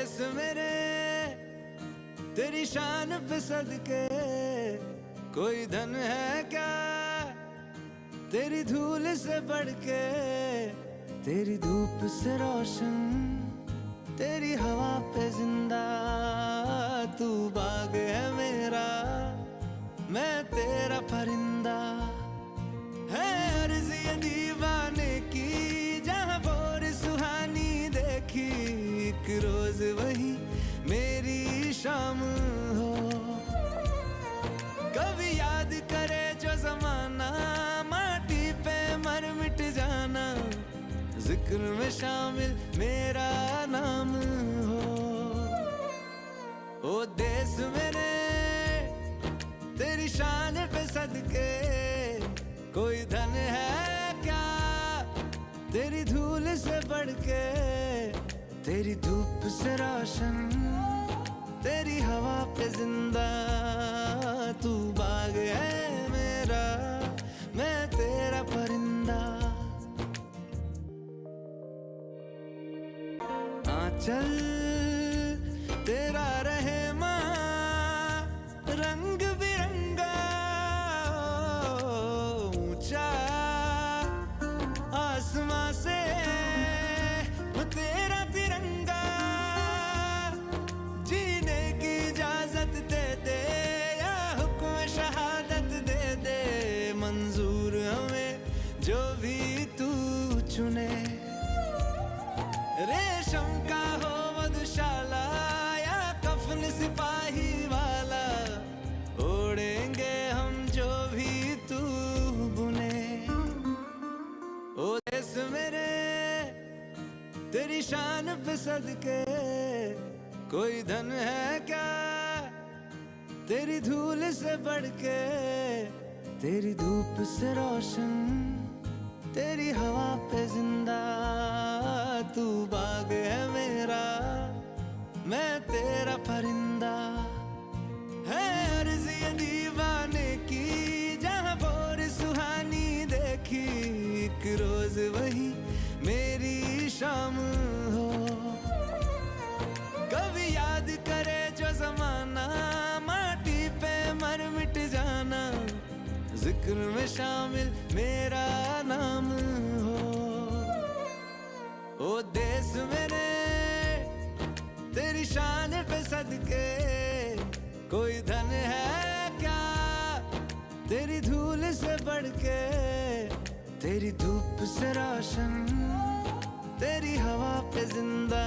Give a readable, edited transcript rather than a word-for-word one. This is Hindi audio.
देश मेरे तेरी शान पे सदके, कोई धन है क्या तेरी धूल से बढ़ के। तेरी धूप से रोशन, तेरी हवा पे जिंदा, तू बाग है मेरा, मैं तेरा परिंदा। है अर्ज़ ये दीवाने की, जहाँ बोर सुहानी देखी, एक रोज वही मेरी शाम हो। कभी याद करे जो जमाना, माटी पे मर मिट जाना, जिक्र में शामिल मेरा नाम हो। ओ देश मेरे तेरी शान पे सदके, कोई धन है क्या तेरी धूल से बढ़ के। तेरी धूप से रोशन, तेरी हवा पे जिंदा, तू बाग है मेरा, मैं तेरा परिंदा। आंचल तेरा रहे माँ, रंग बिरंगा, ऊंचा आसमां से तेरा तिरंगा। जीने की इजाजत दे दे, या हुक्म शहादत दे दे, मंजूर हमें जो भी तू चुने। रेशम का हो मधुशाला, या कफन सिपाही वाला, ओढ़ेंगे हम जो भी तू बुने। ओ देश मेरे तेरी शान पे सदके, कोई धन है क्या तेरी धूल से बढ़ के। तेरी धूप से रोशन, तेरी हवा पे जिंदा, तू बाग है मेरा, मैं तेरा परिंदा। है अर्ज़ ये दीवाने की, जहाँ बोर सुहानी देखी, एक रोज वही मेरी शाम हो। कभी याद करे जो जमाना, माटी पे मर मिट जाना, जिक्र में शामिल मेरा नाम हो। ओ देश मेरे तेरी शान पे सदके, कोई धन है क्या तेरी धूल से बढ़ के। तेरी धूप से रोशन, तेरी हवा पे जिंदा,